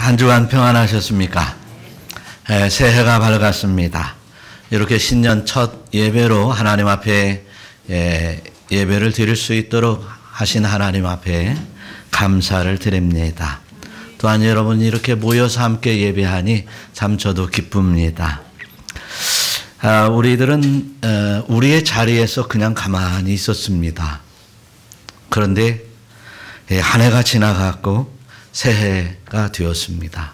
한 주간 평안하셨습니까? 새해가 밝았습니다. 이렇게 신년 첫 예배로 하나님 앞에 예배를 드릴 수 있도록 하신 하나님 앞에 감사를 드립니다. 또한 여러분이 이렇게 모여서 함께 예배하니 참 저도 기쁩니다. 우리들은 우리의 자리에서 그냥 가만히 있었습니다. 그런데 한 해가 지나갔고 새해가 되었습니다.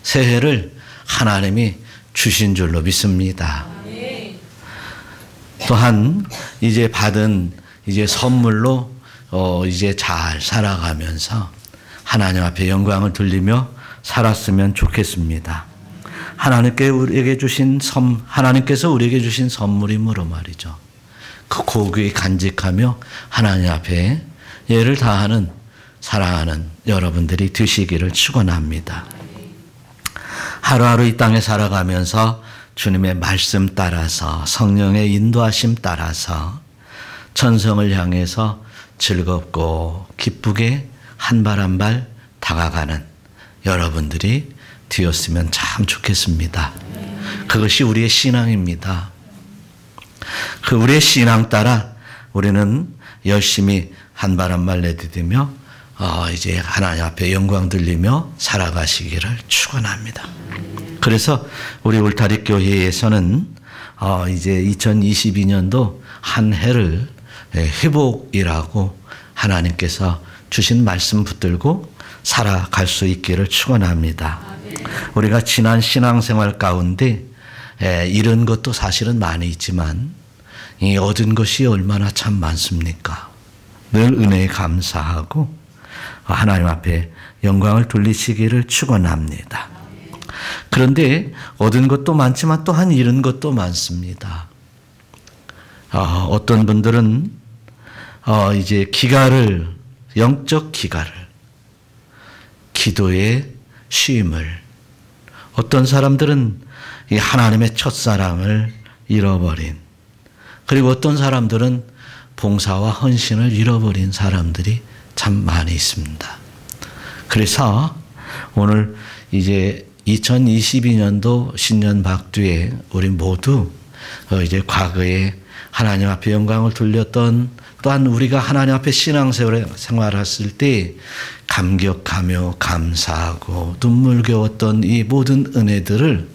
새해를 하나님이 주신 줄로 믿습니다. 또한 이제 받은 선물로 이제 잘 살아가면서 하나님 앞에 영광을 돌리며 살았으면 좋겠습니다. 하나님께서 우리에게 주신 선물이므로 말이죠. 그 고귀히 간직하며 하나님 앞에 예를 다하는 사랑하는 여러분들이 되시기를 축원합니다. 하루하루 이 땅에 살아가면서 주님의 말씀 따라서 성령의 인도하심 따라서 천성을 향해서 즐겁고 기쁘게 한 발 한 발 다가가는 여러분들이 되었으면 참 좋겠습니다. 그것이 우리의 신앙입니다. 그 우리의 신앙 따라 우리는 열심히 한 발 한 발 내디디며 이제 하나님 앞에 영광 돌리며 살아가시기를 축원합니다. 그래서 우리 울타리 교회에서는 이제 2022년도 한 해를 회복이라고 하나님께서 주신 말씀 붙들고 살아갈 수 있기를 축원합니다. 우리가 지난 신앙생활 가운데 잃은 것도 사실은 많이 있지만 이 얻은 것이 얼마나 참 많습니까? 늘 은혜에 감사하고 하나님 앞에 영광을 돌리시기를 축원합니다. 그런데 얻은 것도 많지만 또한 잃은 것도 많습니다. 어떤 분들은 이제 영적 기가를, 기도의 쉼을, 어떤 사람들은 이 하나님의 첫사랑을 잃어버린, 그리고 어떤 사람들은 봉사와 헌신을 잃어버린 사람들이 참 많이 있습니다. 그래서 오늘 이제 2022년도 신년 박두에 우리 모두 이제 과거에 하나님 앞에 영광을 돌렸던, 또한 우리가 하나님 앞에 신앙생활했을 때 감격하며 감사하고 눈물겨웠던 이 모든 은혜들을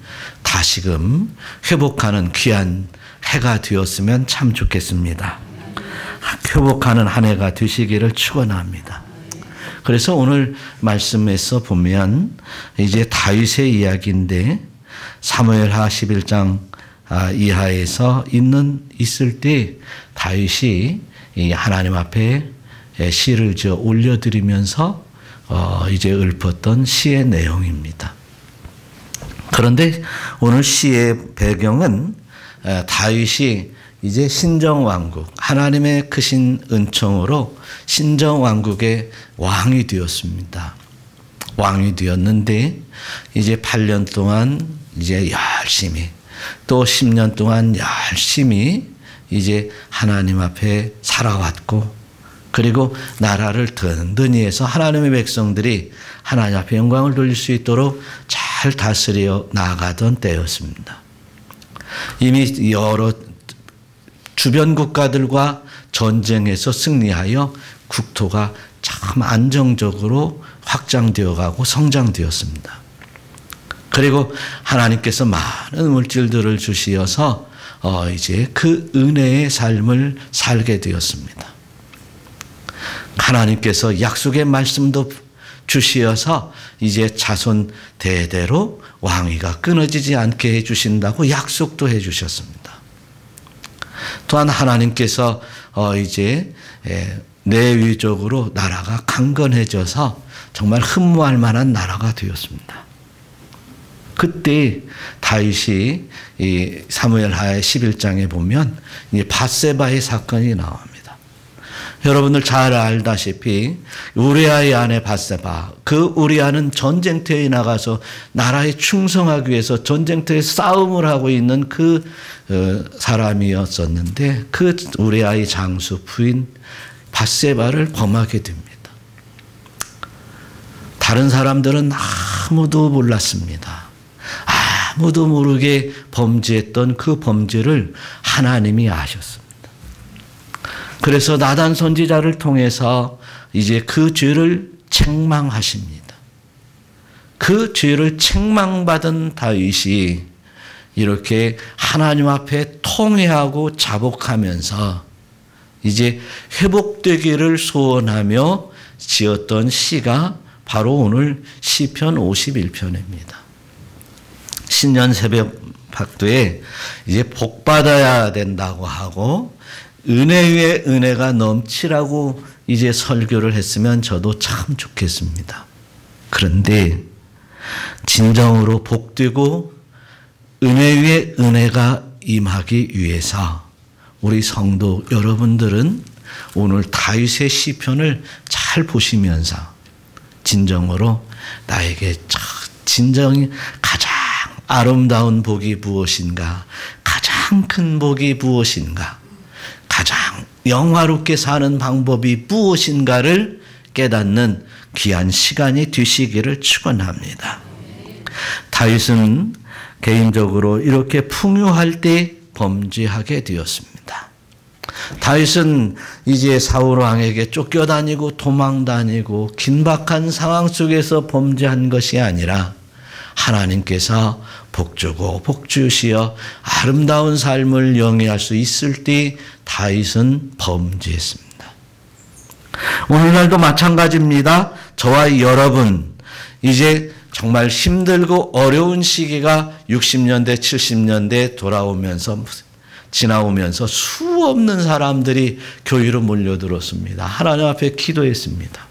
다시금 회복하는 귀한 해가 되었으면 참 좋겠습니다. 회복하는 한 해가 되시기를 축원합니다. 그래서 오늘 말씀에서 보면 이제 다윗의 이야기인데 사무엘하 11장 이하에서 있을 때 다윗이 하나님 앞에 시를 올려드리면서 이제 읊었던 시의 내용입니다. 그런데 오늘 시의 배경은 다윗이 이제 신정왕국, 하나님의 크신 은총으로 신정왕국의 왕이 되었습니다. 왕이 되었는데 이제 8년 동안 이제 열심히, 또 10년 동안 열심히 이제 하나님 앞에 살아왔고, 그리고 나라를 든든히 해서 하나님의 백성들이 하나님 앞에 영광을 돌릴 수 있도록 잘 다스려 나아가던 때였습니다. 이미 여러 주변 국가들과 전쟁에서 승리하여 국토가 참 안정적으로 확장되어 가고 성장되었습니다. 그리고 하나님께서 많은 물질들을 주시어서 이제 그 은혜의 삶을 살게 되었습니다. 하나님께서 약속의 말씀도 주시어서 이제 자손 대대로 왕위가 끊어지지 않게 해주신다고 약속도 해주셨습니다. 또한 하나님께서 이제 내위적으로 나라가 강건해져서 정말 흠모할 만한 나라가 되었습니다. 그때 다윗이 이 사무엘하 11장에 보면 밧세바의 사건이 나옵니다. 여러분들 잘 알다시피 우리아의 아내 밧세바, 그 우리아는 전쟁터에 나가서 나라에 충성하기 위해서 전쟁터에 싸움을 하고 있는 그 사람이었었는데 그 우리아의 장수 부인 밧세바를 범하게 됩니다. 다른 사람들은 아무도 몰랐습니다. 아무도 모르게 범죄했던 그 범죄를 하나님이 아셨습니다. 그래서 나단 선지자를 통해서 이제 그 죄를 책망하십니다. 그 죄를 책망받은 다윗이 이렇게 하나님 앞에 통회하고 자복하면서 이제 회복되기를 소원하며 지었던 시가 바로 오늘 시편 51편입니다. 신년 새벽 박도에 이제 복 받아야 된다고 하고 은혜 위에 은혜가 넘치라고 이제 설교를 했으면 저도 참 좋겠습니다. 그런데 진정으로 복되고 은혜 위에 은혜가 임하기 위해서 우리 성도 여러분들은 오늘 다윗의 시편을 잘 보시면서 진정으로 나에게 진정히 가장 아름다운 복이 무엇인가, 가장 큰 복이 무엇인가, 가장 영화롭게 사는 방법이 무엇인가를 깨닫는 귀한 시간이 되시기를 축원합니다. 다윗은 개인적으로 이렇게 풍요할 때 범죄하게 되었습니다. 다윗은 이제 사울 왕에게 쫓겨다니고 도망다니고 긴박한 상황 속에서 범죄한 것이 아니라 하나님께서 복주고 복주시어 아름다운 삶을 영위할 수 있을 때 다윗은 범죄했습니다. 오늘날도 마찬가지입니다. 저와 여러분 이제 정말 힘들고 어려운 시기가 60년대 70년대 지나오면서 수없는 사람들이 교회로 몰려들었습니다. 하나님 앞에 기도했습니다.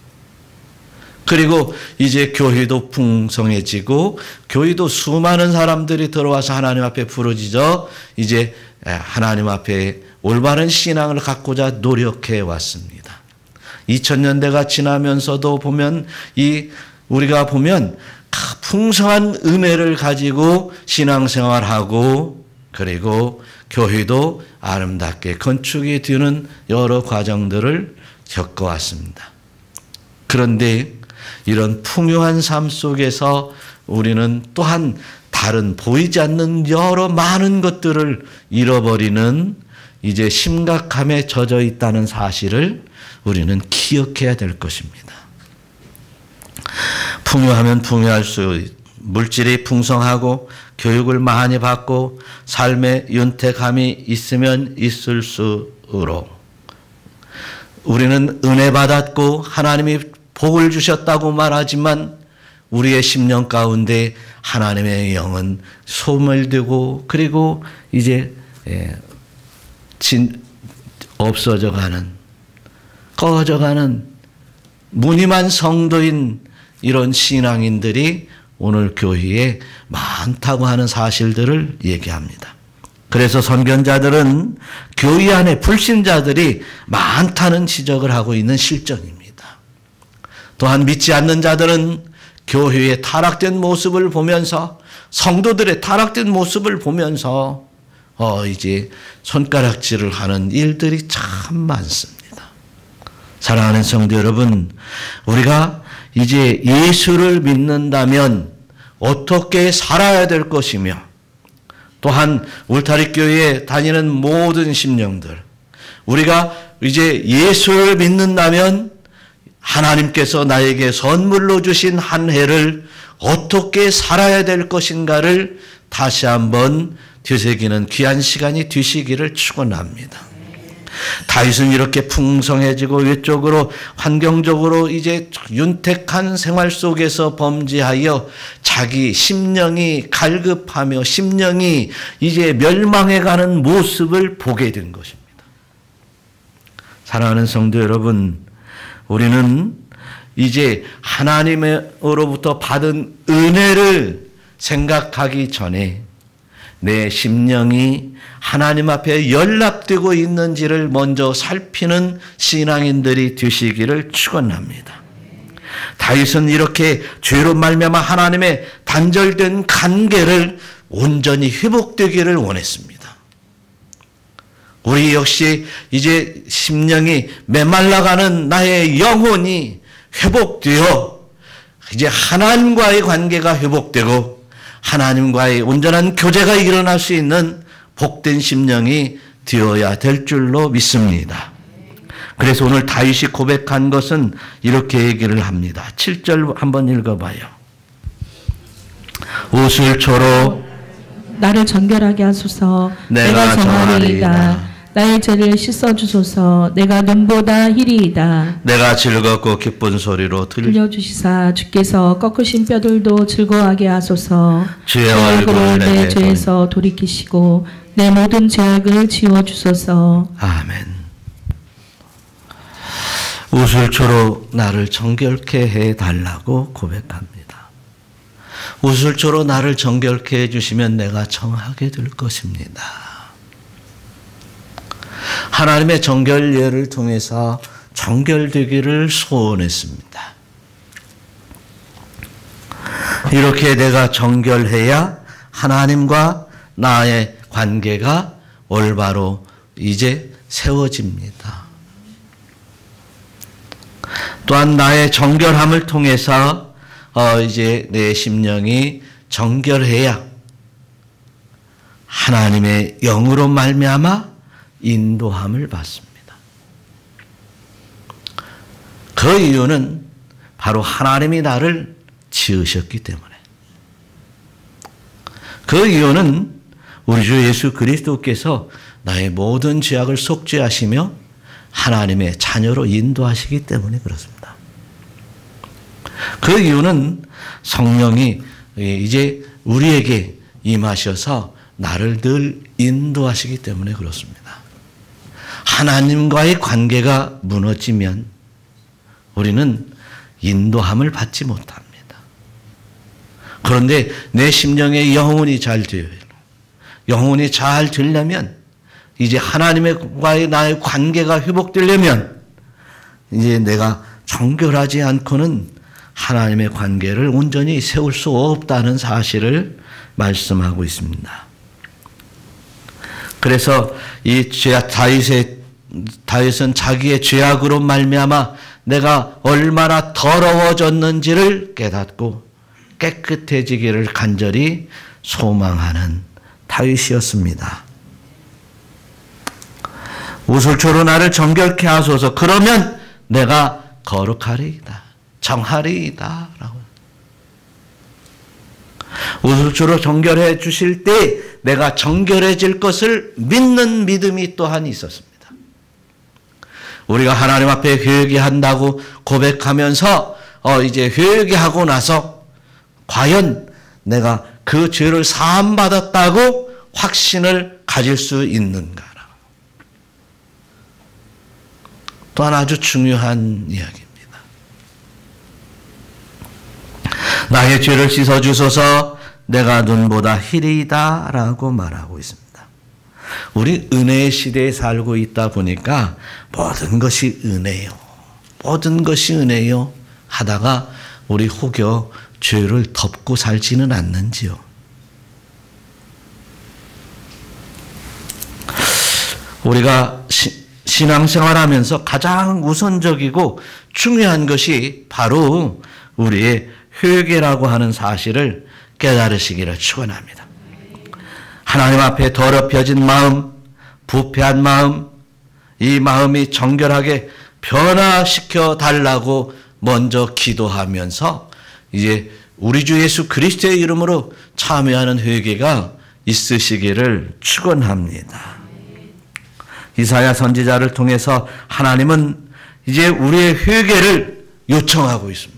그리고 이제 교회도 풍성해지고 교회도 수많은 사람들이 들어와서 하나님 앞에 부르짖어 이제 하나님 앞에 올바른 신앙을 갖고자 노력해 왔습니다. 2000년대가 지나면서도 보면 우리가 보면 풍성한 은혜를 가지고 신앙생활하고 그리고 교회도 아름답게 건축이 되는 여러 과정들을 겪어왔습니다. 그런데 이런 풍요한 삶 속에서 우리는 또한 다른 보이지 않는 여러 많은 것들을 잃어버리는 이제 심각함에 젖어 있다는 사실을 우리는 기억해야 될 것입니다. 풍요하면 풍요할수록 물질이 풍성하고 교육을 많이 받고 삶의 윤택함이 있으면 있을수록 우리는 은혜 받았고 하나님이 복을 주셨다고 말하지만 우리의 심령 가운데 하나님의 영은 소멸되고 그리고 이제 없어져가는 꺼져가는 무늬만 성도인 이런 신앙인들이 오늘 교회에 많다고 하는 사실들을 얘기합니다. 그래서 선견자들은 교회 안에 불신자들이 많다는 지적을 하고 있는 실정입니다. 또한 믿지 않는 자들은 교회의 타락된 모습을 보면서 성도들의 타락된 모습을 보면서 이제 손가락질을 하는 일들이 참 많습니다. 사랑하는 성도 여러분, 우리가 이제 예수를 믿는다면 어떻게 살아야 될 것이며 또한 울타리교회에 다니는 모든 심령들 우리가 이제 예수를 믿는다면 하나님께서 나에게 선물로 주신 한 해를 어떻게 살아야 될 것인가를 다시 한번 되새기는 귀한 시간이 되시기를 축원합니다. 다윗은 이렇게 풍성해지고 외적으로 환경적으로 이제 윤택한 생활 속에서 범죄하여 자기 심령이 갈급하며 심령이 이제 멸망해가는 모습을 보게 된 것입니다. 사랑하는 성도 여러분, 우리는 이제 하나님으로부터 받은 은혜를 생각하기 전에 내 심령이 하나님 앞에 연락되고 있는지를 먼저 살피는 신앙인들이 되시기를 축원합니다. 다윗은 이렇게 죄로 말미암아 하나님의 단절된 관계를 온전히 회복되기를 원했습니다. 우리 역시 이제 심령이 메말라가는 나의 영혼이 회복되어 이제 하나님과의 관계가 회복되고 하나님과의 온전한 교제가 일어날 수 있는 복된 심령이 되어야 될 줄로 믿습니다. 그래서 오늘 다윗이 고백한 것은 이렇게 얘기를 합니다. 7절 한번 읽어봐요. 우슬초로 나를 정결하게 하소서. 내가 정하리이다. 나의 죄를 씻어주소서. 내가 눈보다 희리이다. 내가 즐겁고 기쁜 소리로 들려주시사 주께서 꺾으신 뼈들도 즐거워하게 하소서. 주의 얼굴을 내 죄에서 돌이키시고 내 모든 죄악을 지워주소서. 아멘. 우슬초로 나를 정결케 해달라고 고백합니다. 우슬초로 나를 정결케 해주시면 내가 정하게 될 것입니다. 하나님의 정결예를 통해서 정결되기를 소원했습니다. 이렇게 내가 정결해야 하나님과 나의 관계가 올바로 이제 세워집니다. 또한 나의 정결함을 통해서 이제 내 심령이 정결해야 하나님의 영으로 말미암아 인도함을 받습니다. 그 이유는 바로 하나님이 나를 지으셨기 때문에. 그 이유는 우리 주 예수 그리스도께서 나의 모든 죄악을 속죄하시며 하나님의 자녀로 인도하시기 때문에 그렇습니다. 그 이유는 성령이 이제 우리에게 임하셔서 나를 늘 인도하시기 때문에 그렇습니다. 하나님과의 관계가 무너지면 우리는 인도함을 받지 못합니다. 그런데 내 심령의 영혼이 잘 되어요. 영혼이 잘 되려면 이제 하나님과의 나의 관계가 회복되려면 이제 내가 정결하지 않고는 하나님의 관계를 온전히 세울 수 없다는 사실을 말씀하고 있습니다. 그래서 이 다윗은 자기의 죄악으로 말미암아 내가 얼마나 더러워졌는지를 깨닫고 깨끗해지기를 간절히 소망하는 다윗이었습니다. 우슬초로 나를 정결케 하소서. 그러면 내가 거룩하리이다. 정하리이다. 라고. 우슬초로 정결해 주실 때 내가 정결해질 것을 믿는 믿음이 또한 있었습니다. 우리가 하나님 앞에 회개한다고 고백하면서 이제 회개하고 나서 과연 내가 그 죄를 사함받았다고 확신을 가질 수 있는가? 또한 아주 중요한 이야기입니다. 나의 죄를 씻어주소서. 내가 눈보다 희리이다 라고 말하고 있습니다. 우리 은혜의 시대에 살고 있다 보니까 모든 것이 은혜요. 모든 것이 은혜요 하다가 우리 혹여 죄를 덮고 살지는 않는지요. 우리가 신앙생활하면서 가장 우선적이고 중요한 것이 바로 우리의 회개라고 하는 사실을 깨달으시기를 축원합니다. 하나님 앞에 더럽혀진 마음, 부패한 마음, 이 마음이 정결하게 변화시켜 달라고 먼저 기도하면서 이제 우리 주 예수 그리스도의 이름으로 참여하는 회개가 있으시기를 축원합니다. 이사야 선지자를 통해서 하나님은 이제 우리의 회개를 요청하고 있습니다.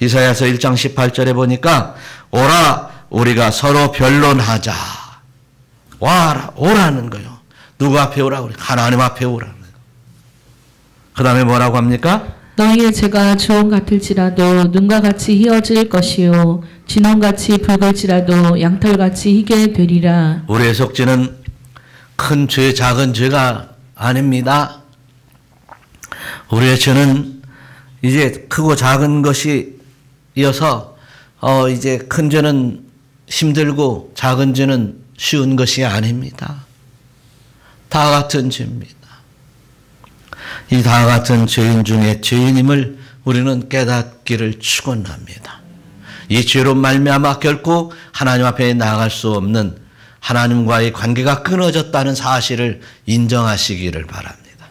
이사야서 1장 18절에 보니까 오라 우리가 서로 변론하자. 와라 오라는 거요. 누구 앞에 오라고 그래? 하나님 앞에 오라는 거예요. 그 다음에 뭐라고 합니까? 너희의 죄가 주홍 같을지라도 눈과 같이 희어질 것이요 진홍같이 붉을지라도 양털같이 희게 되리라. 우리의 속죄는 큰 죄, 작은 죄가 아닙니다. 우리의 죄는 이제 크고 작은 것이 이어서 이제 큰 죄는 힘들고 작은 죄는 쉬운 것이 아닙니다. 다 같은 죄입니다. 이 다 같은 죄인 중에 죄인임을 우리는 깨닫기를 축원합니다. 이 죄로 말미암아 결코 하나님 앞에 나아갈 수 없는 하나님과의 관계가 끊어졌다는 사실을 인정하시기를 바랍니다.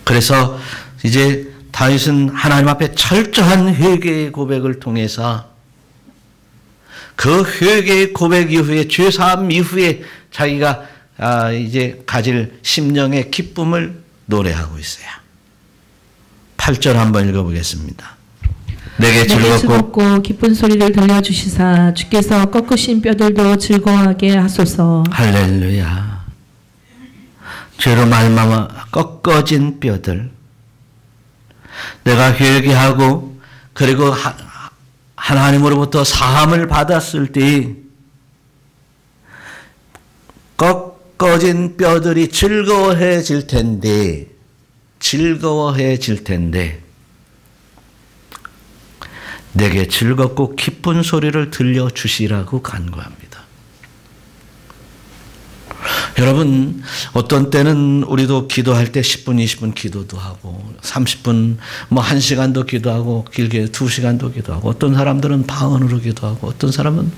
그래서 이제 다윗은 하나님 앞에 철저한 회개의 고백을 통해서 그 회개의 고백 이후에 죄사함 이후에 자기가 이제 가질 심령의 기쁨을 노래하고 있어요. 8절 한번 읽어보겠습니다. 내게 즐겁고 기쁜 소리를 들려주시사 주께서 꺾으신 뼈들도 즐거워하게 하소서. 할렐루야. 죄로 말미암아 꺾어진 뼈들, 내가 회개하고 그리고 하나님으로부터 사함을 받았을 때 꺾어진 뼈들이 즐거워해질 텐데 내게 즐겁고 기쁜 소리를 들려주시라고 간구합니다. 여러분, 어떤 때는 우리도 기도할 때 10분, 20분 기도도 하고 30분, 1시간도 기도하고 길게 2시간도 기도하고 어떤 사람들은 방언으로 기도하고 어떤 사람은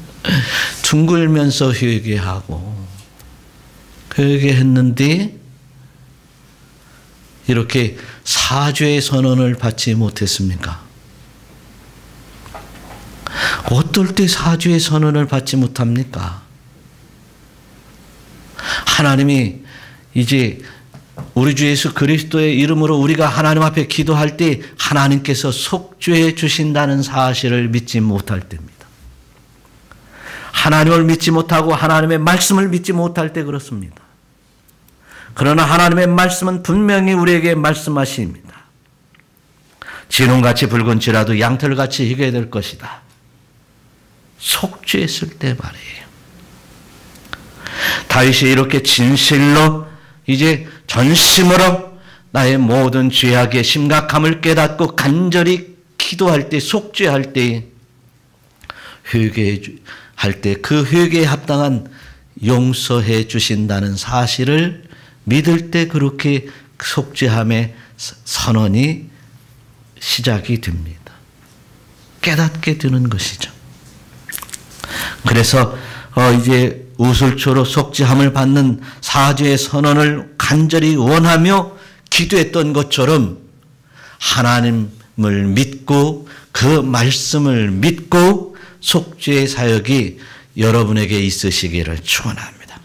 둥글면서 회개했는데 이렇게 사죄의 선언을 받지 못했습니까? 어떨 때 사죄의 선언을 받지 못합니까? 하나님이 이제 우리 주 예수 그리스도의 이름으로 우리가 하나님 앞에 기도할 때 하나님께서 속죄해 주신다는 사실을 믿지 못할 때입니다. 하나님을 믿지 못하고 하나님의 말씀을 믿지 못할 때 그렇습니다. 그러나 하나님의 말씀은 분명히 우리에게 말씀하십니다. 진홍같이 붉은지라도 양털같이 희게 될 것이다. 속죄했을 때 말이에요. 다윗이 이렇게 진실로 이제 전심으로 나의 모든 죄악의 심각함을 깨닫고 간절히 기도할 때, 속죄할 때, 회개할 때 그 회개에 합당한 용서해 주신다는 사실을 믿을 때 그렇게 속죄함의 선언이 시작이 됩니다. 깨닫게 되는 것이죠. 그래서 이제 우슬초로 속죄함을 받는 사죄의 선언을 간절히 원하며 기도했던 것처럼 하나님을 믿고 그 말씀을 믿고 속죄의 사역이 여러분에게 있으시기를 축원합니다.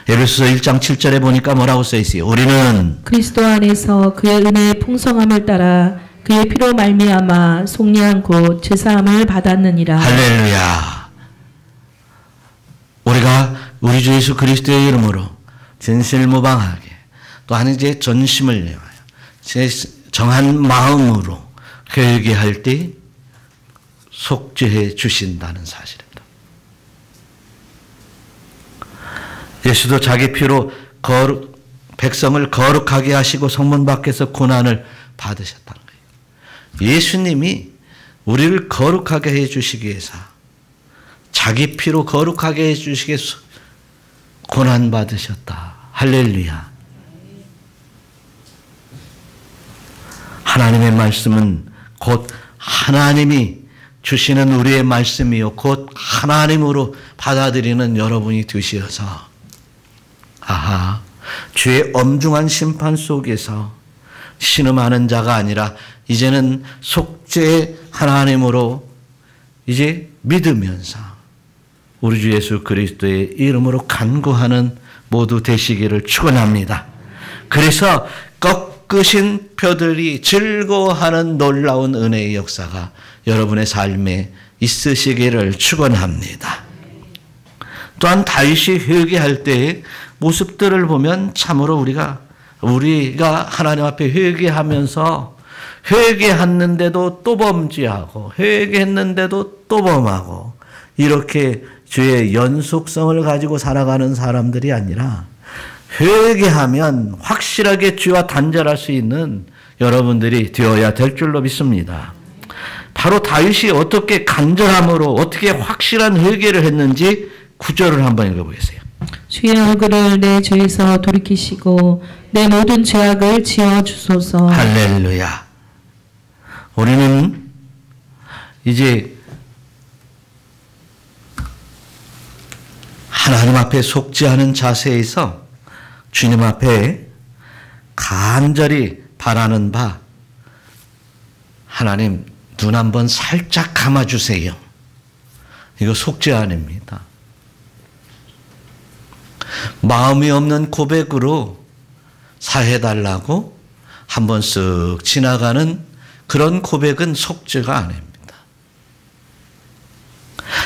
에베소서 1장 7절에 보니까 뭐라고 써 있어요? 우리는 그리스도 안에서 그의 은혜의 풍성함을 따라 그의 피로 말미암아 속량 곧 제사함을 받았느니라. 할렐루야. 우리가 우리 주 예수 그리스도의 이름으로 진실무방하게 또한 이제 전심을 내어요. 정한 마음으로 회개할 때 속죄해 주신다는 사실입니다. 예수도 자기 피로 백성을 거룩하게 하시고 성문 밖에서 고난을 받으셨다는 거예요. 예수님이 우리를 거룩하게 해 주시기 위해서 자기 피로 거룩하게 해 주시기 위해서 고난 받으셨다. 할렐루야. 하나님의 말씀은 곧 하나님이 주시는 우리의 말씀이요 곧 하나님으로 받아들이는 여러분이 되셔서 죄의 엄중한 심판 속에서 신음하는 자가 아니라 이제는 속죄의 하나님으로 이제 믿으면서 우리 주 예수 그리스도의 이름으로 간구하는 모두 되시기를 축원합니다. 그래서 꺾으신 뼈들이 즐거워하는 놀라운 은혜의 역사가 여러분의 삶에 있으시기를 축원합니다. 또한 다윗이 회개할 때의 모습들을 보면 참으로 우리가 하나님 앞에 회개하면서 회개했는데도 또 범죄하고 회개했는데도 또 범하고 이렇게 죄의 연속성을 가지고 살아가는 사람들이 아니라 회개하면 확실하게 죄와 단절할 수 있는 여러분들이 되어야 될 줄로 믿습니다. 바로 다윗이 어떻게 간절함으로 어떻게 확실한 회개를 했는지 9절을 한번 읽어보겠어요. 주의 얼굴을 내 죄에서 돌이키시고 내 모든 죄악을 지어 주소서. 할렐루야. 우리는 이제 하나님 앞에 속지 않은 자세에서 주님 앞에 간절히 바라는 바, 하나님 눈 한번 살짝 감아주세요. 이거 속죄 아닙니다. 마음이 없는 고백으로 사해달라고 한번 쓱 지나가는 그런 고백은 속죄가 아닙니다.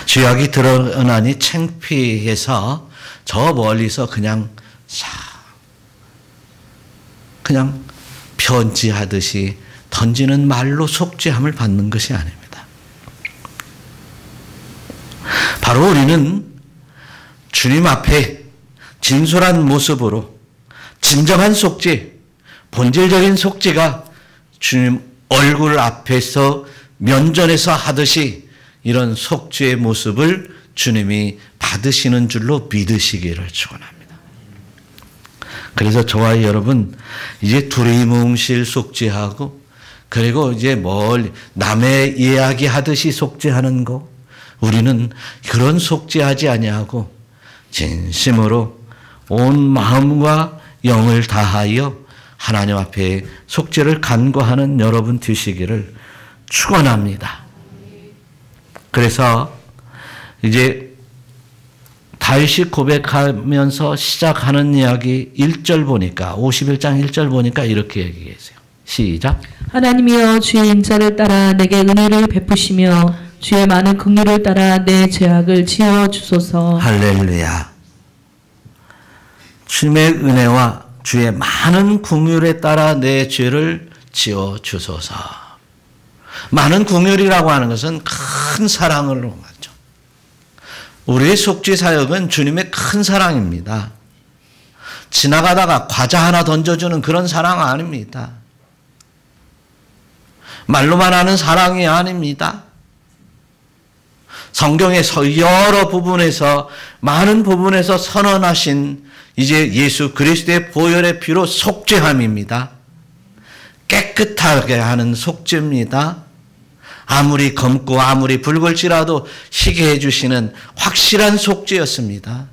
죄악이 드러나니 창피해서 저 멀리서 그냥 편지하듯이 던지는 말로 속죄함을 받는 것이 아닙니다. 바로 우리는 주님 앞에 진솔한 모습으로 진정한 속죄, 본질적인 속죄가 주님 얼굴 앞에서 면전에서 하듯이 이런 속죄의 모습을 주님이 받으시는 줄로 믿으시기를 축원합니다. 그래서 저와 여러분 이제 두리뭉실 속죄하고 그리고 이제 남의 이야기하듯이 속죄하는 거, 우리는 그런 속죄하지 아니하고 진심으로 온 마음과 영을 다하여 하나님 앞에 속죄를 간구하는 여러분 되시기를 축원합니다. 그래서 이제 다윗이 고백하면서 시작하는 이야기 1절 보니까 51장 1절 보니까 이렇게 얘기했어요. 시작. 하나님이여 주의 인자를 따라 내게 은혜를 베푸시며 주의 많은 긍휼을 따라 내 죄악을 지어 주소서. 할렐루야. 주님의 은혜와 주의 많은 긍휼에 따라 내 죄를 지어 주소서. 많은 긍휼이라고 하는 것은 큰 사랑을 말하죠. 우리의 속죄 사역은 주님의 큰 사랑입니다. 지나가다가 과자 하나 던져주는 그런 사랑 아닙니다. 말로만 하는 사랑이 아닙니다. 성경에서 여러 부분에서 많은 부분에서 선언하신 이제 예수 그리스도의 보혈의 피로 속죄함입니다. 깨끗하게 하는 속죄입니다. 아무리 검고 아무리 붉을지라도 희게 해주시는 확실한 속죄였습니다.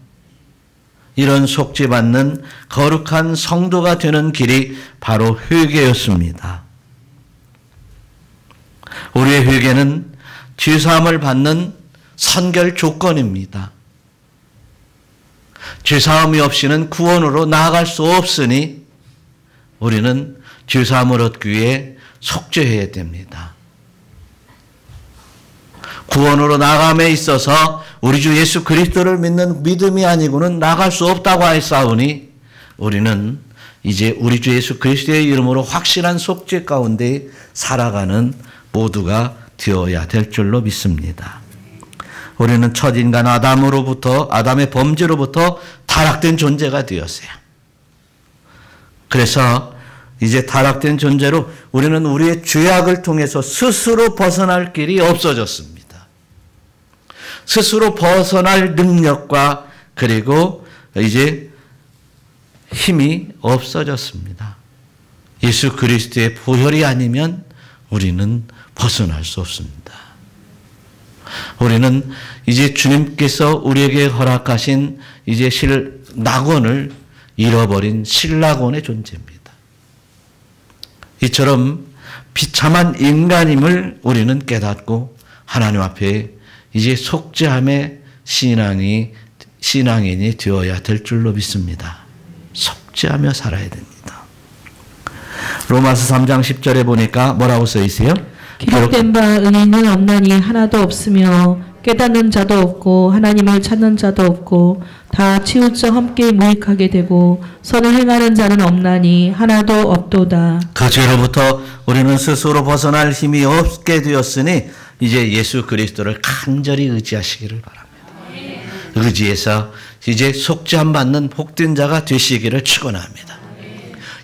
이런 속죄받는 거룩한 성도가 되는 길이 바로 회개였습니다. 우리의 회개는 죄사함을 받는 선결 조건입니다. 죄사함이 없이는 구원으로 나아갈 수 없으니 우리는 죄사함을 얻기 위해 속죄해야 됩니다. 구원으로 나아감에 있어서 우리 주 예수 그리스도를 믿는 믿음이 아니고는 나아갈 수 없다고 하였사오니 우리는 이제 우리 주 예수 그리스도의 이름으로 확실한 속죄 가운데 살아가는 모두가 되어야 될 줄로 믿습니다. 우리는 첫인간 아담의 범죄로부터 타락된 존재가 되었어요. 그래서 이제 타락된 존재로 우리는 우리의 죄악을 통해서 스스로 벗어날 길이 없어졌습니다. 스스로 벗어날 능력과 그리고 이제 힘이 없어졌습니다. 예수 그리스도의 보혈이 아니면 우리는 벗어날 수 없습니다. 우리는 이제 주님께서 우리에게 허락하신 이제 낙원을 잃어버린 실낙원의 존재입니다. 이처럼 비참한 인간임을 우리는 깨닫고 하나님 앞에 이제 속죄함의 신앙인이 되어야 될 줄로 믿습니다. 속죄하며 살아야 됩니다. 로마서 3장 10절에 보니까 뭐라고 써 있어요? 기록된 바 의인은 없나니 하나도 없으며 깨닫는 자도 없고 하나님을 찾는 자도 없고 다 치우쳐 함께 무익하게 되고 선을 행하는 자는 없나니 하나도 없도다. 그 죄로부터 우리는 스스로 벗어날 힘이 없게 되었으니 이제 예수 그리스도를 간절히 의지하시기를 바랍니다. 의지해서 이제 속죄함 받는 복된 자가 되시기를 축원합니다.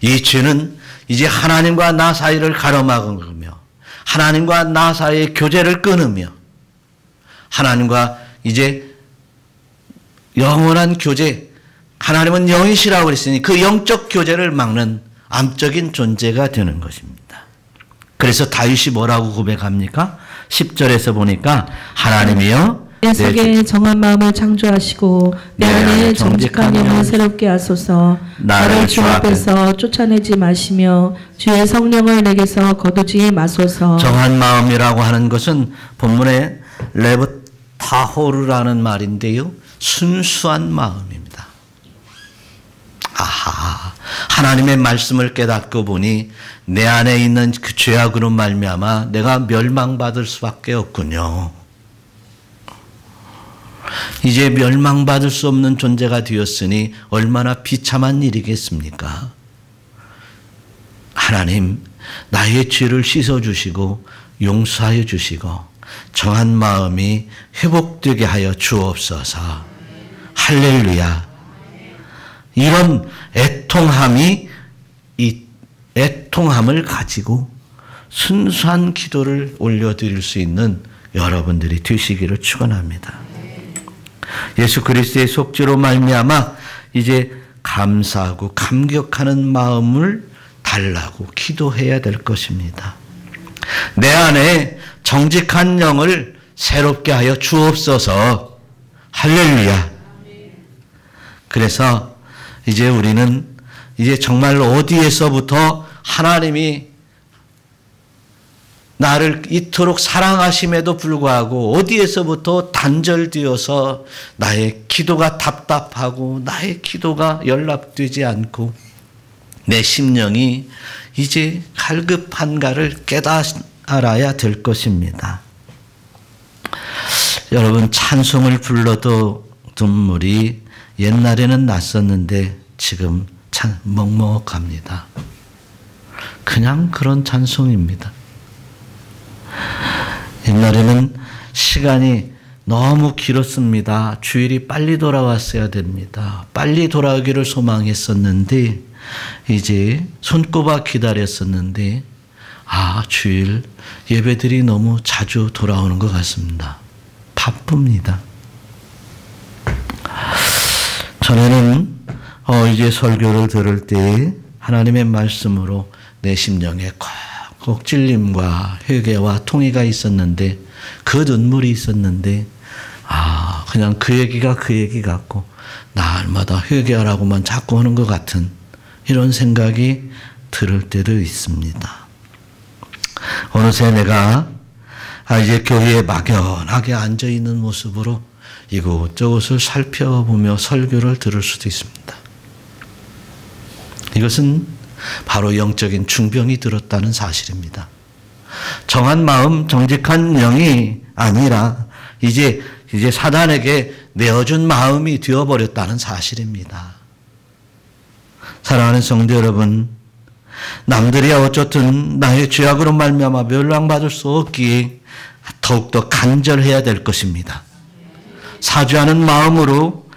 이 죄는 이제 하나님과 나 사이를 가로막으며 하나님과 나 사이의 교제를 끊으며 하나님과 이제 영원한 교제, 하나님은 영이시라고 그랬으니 그 영적 교제를 막는 암적인 존재가 되는 것입니다. 그래서 다윗이 뭐라고 고백합니까? 10절에서 보니까 하나님이여 내 속에 정한 마음을 창조하시고 내 안에 정직한 영을 새롭게 하소서. 나를 주 앞에서 쫓아내지 마시며 주의 성령을 내게서 거두지 마소서. 정한 마음이라고 하는 것은 본문에 레브타호르라는 말인데요. 순수한 마음입니다. 아하, 하나님의 말씀을 깨닫고 보니 내 안에 있는 그 죄악으로 말미암아 내가 멸망받을 수밖에 없군요. 이제 멸망받을 수 없는 존재가 되었으니 얼마나 비참한 일이겠습니까? 하나님, 나의 죄를 씻어주시고 용서하여 주시고 정한 마음이 회복되게 하여 주옵소서. 할렐루야. 이런 애통함을 가지고 순수한 기도를 올려드릴 수 있는 여러분들이 되시기를 축원합니다. 예수 그리스도의 속죄로 말미암아 이제 감사하고 감격하는 마음을 달라고 기도해야 될 것입니다. 내 안에 정직한 영을 새롭게 하여 주옵소서. 할렐루야. 그래서 이제 우리는 이제 정말 어디에서부터 하나님이 나를 이토록 사랑하심에도 불구하고 어디에서부터 단절되어서 나의 기도가 답답하고 나의 기도가 연락되지 않고 내 심령이 이제 갈급한가를 깨달아야 될 것입니다. 여러분, 찬송을 불러도 눈물이 옛날에는 났었는데 지금 참 먹먹합니다. 그냥 그런 찬송입니다. 옛날에는 시간이 너무 길었습니다. 주일이 빨리 돌아왔어야 됩니다. 빨리 돌아오기를 소망했었는데 이제 손꼽아 기다렸었는데 주일 예배들이 너무 자주 돌아오는 것 같습니다. 바쁩니다. 전에는 이제 설교를 들을 때 하나님의 말씀으로 내 심령에 꼭 찔림과 회개와 통의가 있었는데 그 눈물이 있었는데 그냥 그 얘기가 그 얘기 같고 날마다 회개하라고만 자꾸 하는 것 같은 이런 생각이 들을 때도 있습니다. 어느새 내가 이제 교회에 막연하게 앉아있는 모습으로 이곳저곳을 살펴보며 설교를 들을 수도 있습니다. 이것은 바로 영적인 중병이 들었다는 사실입니다. 정한 마음, 정직한 영이 아니라 이제 사단에게 내어준 마음이 되어버렸다는 사실입니다. 사랑하는 성도 여러분, 남들이야 어쨌든 나의 죄악으로 말미암아 멸망받을 수 없기에 더욱더 간절해야 될 것입니다. 사죄하는 마음으로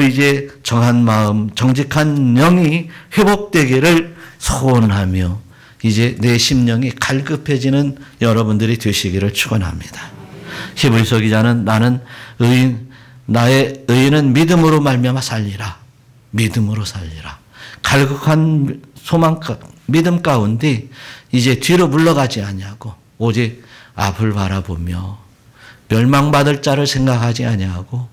이제 정한 마음, 정직한 영이 회복되기를 소원하며 이제 내 심령이 갈급해지는 여러분들이 되시기를 축원합니다. 히브리서 기자는 나의 의인은 믿음으로 말미암아 살리라. 믿음으로 살리라. 갈급한 소망, 믿음 가운데 이제 뒤로 물러가지 아니하고 오직 앞을 바라보며 멸망받을 자를 생각하지 아니하고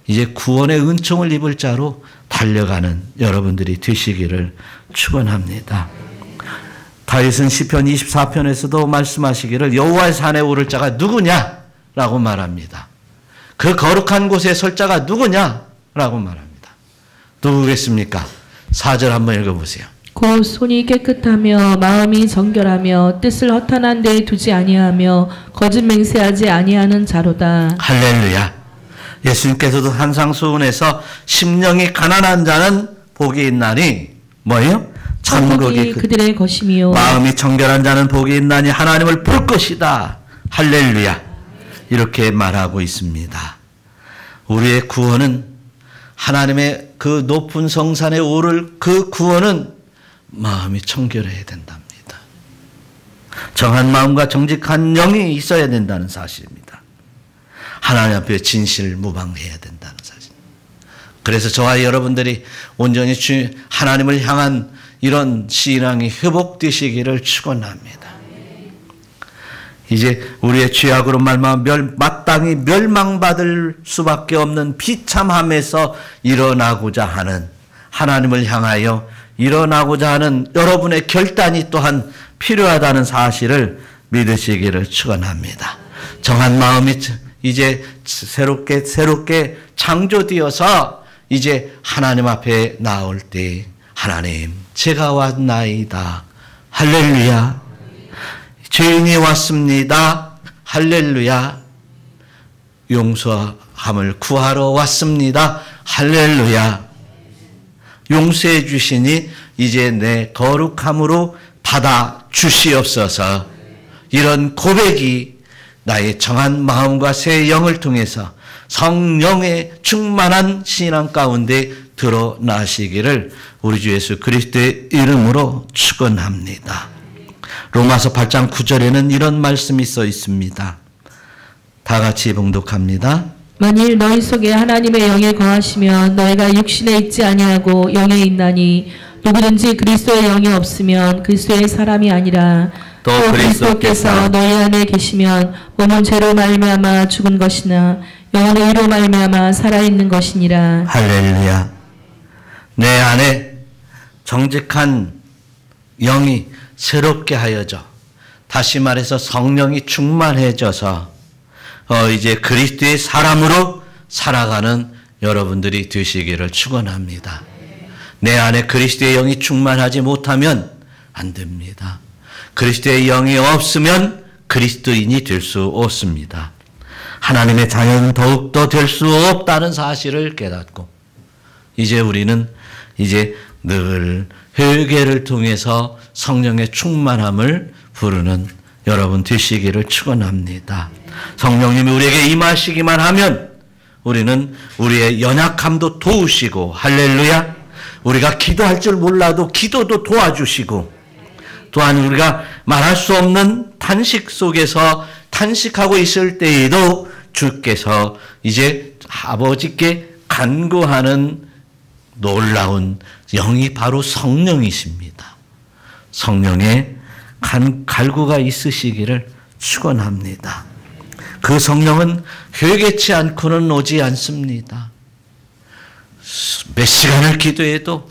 이제 구원의 은총을 입을 자로 달려가는 여러분들이 되시기를 축원합니다. 다윗은 시편 24편에서도 말씀하시기를 여호와의 산에 오를 자가 누구냐라고 말합니다. 그 거룩한 곳에 설 자가 누구냐라고 말합니다. 누구겠습니까? 4절 한번 읽어보세요. 곧 손이 깨끗하며 마음이 정결하며 뜻을 허탄한 데에 두지 아니하며 거짓 맹세하지 아니하는 자로다. 할렐루야. 예수님께서도 한상수훈에서 심령이 가난한 자는 복이 있나니 뭐예요? 천국이 그들의 것이며 마음이 정결한 자는 복이 있나니 하나님을 볼 것이다. 할렐루야. 이렇게 말하고 있습니다. 우리의 구원은 하나님의 그 높은 성산에 오를 그 구원은 마음이 청결해야 된답니다. 정한 마음과 정직한 영이 있어야 된다는 사실입니다. 하나님 앞에 진실무방해야 된다는 사실. 그래서 저와 여러분들이 온전히 하나님을 향한 이런 신앙이 회복되시기를 축원합니다. 이제 우리의 죄악으로 말미암아 마땅히 멸망받을 수밖에 없는 비참함에서 일어나고자 하는, 하나님을 향하여 일어나고자 하는 여러분의 결단이 또한 필요하다는 사실을 믿으시기를 축원합니다. 정한 마음이 이제 새롭게 창조되어서 이제 하나님 앞에 나올 때, 하나님 제가 왔나이다, 할렐루야, 죄인이 왔습니다, 할렐루야, 용서함을 구하러 왔습니다, 할렐루야, 용서해 주시니 이제 내 거룩함으로 받아 주시옵소서. 이런 고백이 나의 정한 마음과 새 영을 통해서 성령의 충만한 신앙 가운데 드러나시기를 우리 주 예수 그리스도의 이름으로 축원합니다. 로마서 8장 9절에는 이런 말씀이 써 있습니다. 다 같이 봉독합니다. 만일 너희 속에 하나님의 영이 거하시면 너희가 육신에 있지 아니하고 영에 있나니 누구든지 그리스도의 영이 없으면 그리스도의 사람이 아니라 또 그리스도께서 너희 안에 계시면 몸은 죄로 말미암아 죽은 것이나 영은 의로 말미암아 살아있는 것이니라. 할렐루야. 내 안에 정직한 영이 새롭게 하여져, 다시 말해서 성령이 충만해져서 이제 그리스도의 사람으로 살아가는 여러분들이 되시기를 축원합니다. 내 안에 그리스도의 영이 충만하지 못하면 안 됩니다. 그리스도의 영이 없으면 그리스도인이 될 수 없습니다. 하나님의 자녀는 더욱더 될 수 없다는 사실을 깨닫고 이제 우리는 이제 늘 회개를 통해서 성령의 충만함을 부르는 여러분 되시기를 축원합니다. 성령님이 우리에게 임하시기만 하면 우리는 우리의 연약함도 도우시고, 할렐루야, 우리가 기도할 줄 몰라도 기도도 도와주시고, 또한 우리가 말할 수 없는 탄식 속에서 탄식하고 있을 때에도 주께서 이제 아버지께 간구하는 놀라운 영이 바로 성령이십니다. 성령의 갈구가 있으시기를 축원합니다. 그 성령은 회개치 않고는 오지 않습니다. 몇 시간을 기도해도,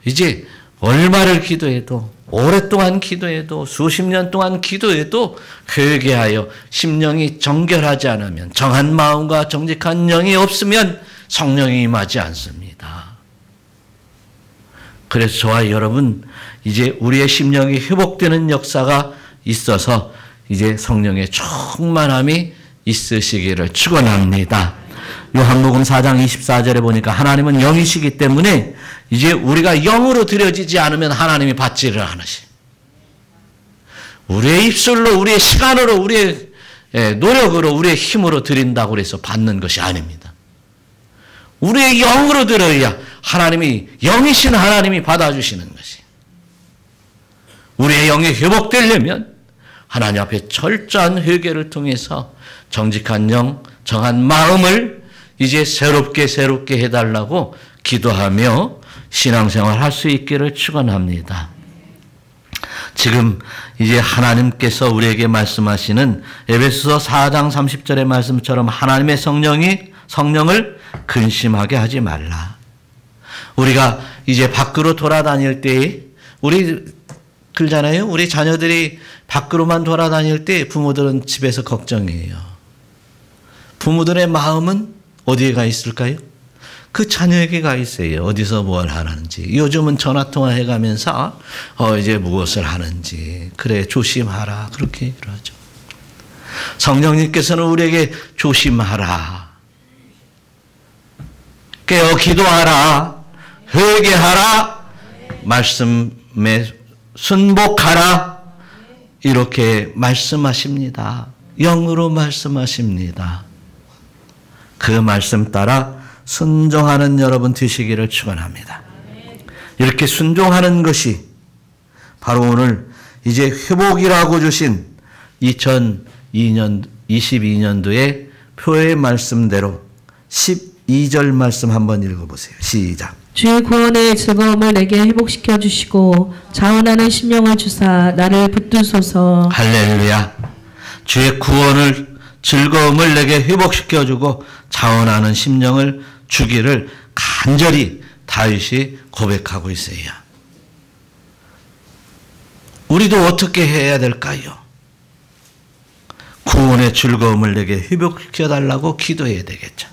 이제 얼마를 기도해도, 오랫동안 기도해도, 수십 년 동안 기도해도 회개하여 심령이 정결하지 않으면, 정한 마음과 정직한 영이 없으면 성령이 임하지 않습니다. 그래서 저와 여러분, 이제 우리의 심령이 회복되는 역사가 있어서 이제 성령의 충만함이 있으시기를 축원합니다. 요한복음 4장 24절에 보니까 하나님은 영이시기 때문에 이제 우리가 영으로 드려지지 않으면 하나님이 받지를 않으시. 우리의 입술로, 우리의 시간으로, 우리의 노력으로, 우리의 힘으로 드린다고 해서 받는 것이 아닙니다. 우리의 영으로 드려야 하나님이, 영이신 하나님이 받아주시는 것이. 우리의 영이 회복되려면 하나님 앞에 철저한 회개를 통해서 정직한 영, 정한 마음을 이제 새롭게 해달라고 기도하며 신앙생활 할 수 있기를 축원합니다. 지금 이제 하나님께서 우리에게 말씀하시는 에베소서 4장 30절의 말씀처럼 하나님의 성령을 근심하게 하지 말라. 우리가 이제 밖으로 돌아다닐 때, 우리 그러잖아요. 우리 자녀들이 밖으로만 돌아다닐 때 부모들은 집에서 걱정해요. 부모들의 마음은 어디에 가 있을까요? 그 자녀에게 가 있어요. 어디서 뭘 하는지. 요즘은 전화통화 해가면서 이제 무엇을 하는지. 그래, 조심하라. 그렇게 얘기를 하죠. 성령님께서는 우리에게 조심하라, 깨어 기도하라, 회개하라, 말씀에 순복하라, 이렇게 말씀하십니다. 영으로 말씀하십니다. 그 말씀 따라 순종하는 여러분 되시기를 축원합니다. 이렇게 순종하는 것이 바로 오늘 이제 회복이라고 주신 2022년도의 표의 말씀대로 12 2절 말씀 한번 읽어보세요. 시작. 주의 구원의 즐거움을 내게 회복시켜 주시고 자원하는 심령을 주사 나를 붙드소서. 할렐루야. 주의 구원을 즐거움을 내게 회복시켜 주고 자원하는 심령을 주기를 간절히 다윗이 고백하고 있어요. 우리도 어떻게 해야 될까요? 구원의 즐거움을 내게 회복시켜 달라고 기도해야 되겠죠.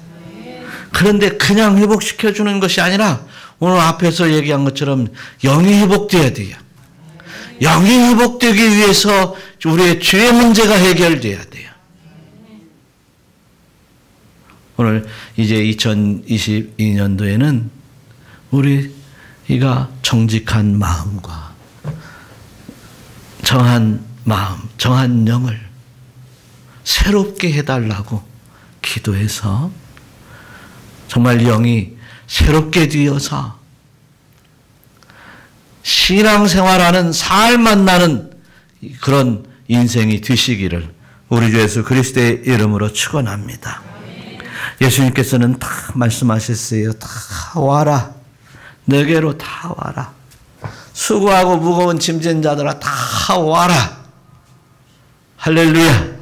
그런데 그냥 회복시켜 주는 것이 아니라 오늘 앞에서 얘기한 것처럼 영이 회복돼야 돼요. 영이 회복되기 위해서 우리의 죄 문제가 해결돼야 돼요. 오늘 이제 2022년도에는 우리가 정직한 마음과 정한 마음, 정한 영을 새롭게 해달라고 기도해서 정말 영이 새롭게 되어서 신앙생활하는 삶만 나는 그런 인생이 되시기를 우리 주 예수 그리스도의 이름으로 축원합니다. 예수님께서는 다 말씀하셨어요. 다 와라. 내게로 다 와라. 수고하고 무거운 짐진 자들아 다 와라. 할렐루야.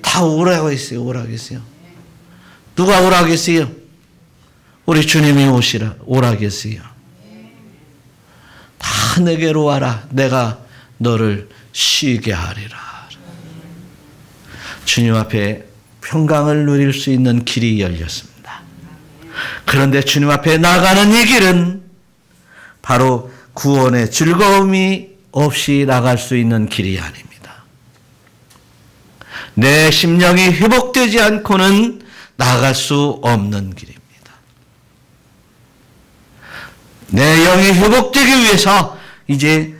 다 오라고 했어요. 오라고 했어요. 누가 오라고 했어요? 우리 주님이 오라고 했어요. 다 내게로 와라. 내가 너를 쉬게 하리라. 주님 앞에 평강을 누릴 수 있는 길이 열렸습니다. 그런데 주님 앞에 나가는 이 길은 바로 구원의 즐거움이 없이 나갈 수 있는 길이 아닙니다. 내 심령이 회복되지 않고는 나갈 수 없는 길입니다. 내 영이 회복되기 위해서 이제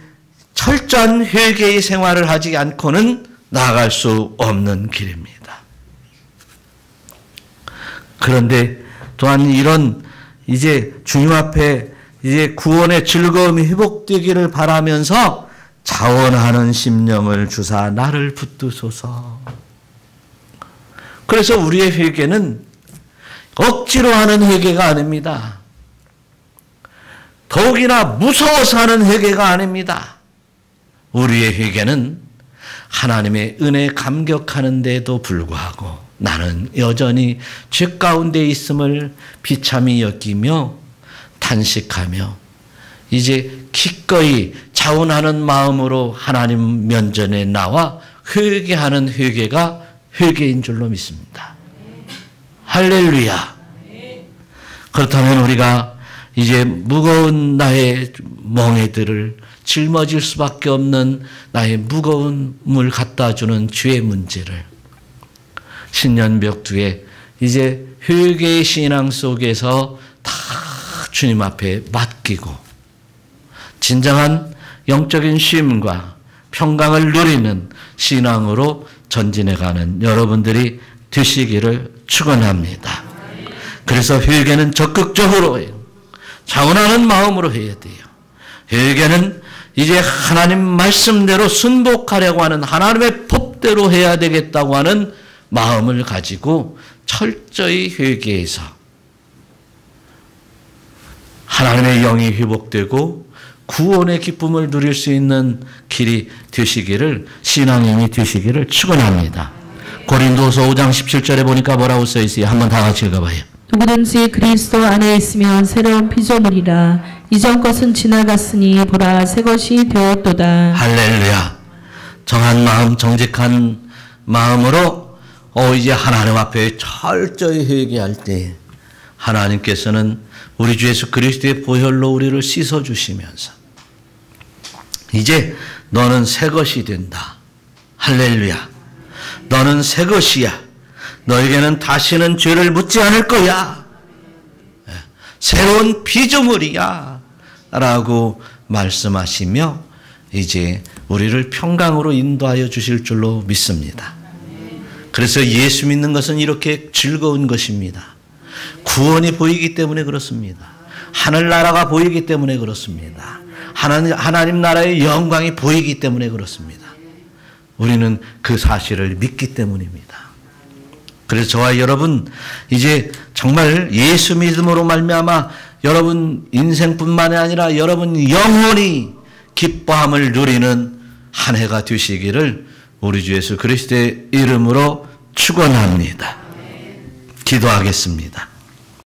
철저한 회개의 생활을 하지 않고는 나갈 수 없는 길입니다. 그런데 또한 이런 이제 주님 앞에 이제 구원의 즐거움이 회복되기를 바라면서 자원하는 심령을 주사 나를 붙드소서. 그래서 우리의 회개는 억지로 하는 회개가 아닙니다. 더욱이나 무서워서 하는 회개가 아닙니다. 우리의 회개는 하나님의 은혜에 감격하는데도 불구하고 나는 여전히 죄 가운데 있음을 비참히 여기며 탄식하며 이제 기꺼이 자원하는 마음으로 하나님 면전에 나와 회개하는 회개가 회개인 줄로 믿습니다. 할렐루야. 그렇다면 우리가 이제 무거운 나의 멍에들을 짊어질 수밖에 없는 나의 무거움을 갖다 주는 죄의 문제를 신년벽두에 이제 회개의 신앙 속에서 다 주님 앞에 맡기고 진정한 영적인 쉼과 평강을 누리는 신앙으로 전진해가는 여러분들이 되시기를 축원합니다. 그래서 회개는 적극적으로 해요. 자원하는 마음으로 해야 돼요. 회개는 이제 하나님 말씀대로 순복하려고 하는 하나님의 법대로 해야 되겠다고 하는 마음을 가지고 철저히 회개해서 하나님의 영이 회복되고 구원의 기쁨을 누릴 수 있는 길이 되시기를 신앙인이 되시기를 축원합니다. 고린도서 5장 17절에 보니까 뭐라고 써 있어요? 한번 다 같이 읽어봐요. 누구든지 그리스도 안에 있으면 새로운 피조물이라 이전 것은 지나갔으니 보라 새 것이 되었도다. 할렐루야. 정한 마음 정직한 마음으로 이제 하나님 앞에 철저히 회개할 때 하나님께서는 우리 주 예수 그리스도의 보혈로 우리를 씻어주시면서 이제 너는 새 것이 된다. 할렐루야. 너는 새 것이야. 너에게는 다시는 죄를 묻지 않을 거야. 새로운 피조물이야. 라고 말씀하시며 이제 우리를 평강으로 인도하여 주실 줄로 믿습니다. 그래서 예수 믿는 것은 이렇게 즐거운 것입니다. 구원이 보이기 때문에 그렇습니다. 하늘나라가 보이기 때문에 그렇습니다. 하나님 나라의 영광이 보이기 때문에 그렇습니다. 우리는 그 사실을 믿기 때문입니다. 그래서 저와 여러분 이제 정말 예수 믿음으로 말미암아 여러분 인생뿐만이 아니라 여러분 영원히 기뻐함을 누리는 한 해가 되시기를 우리 주 예수 그리스도의 이름으로 축원합니다. 기도하겠습니다.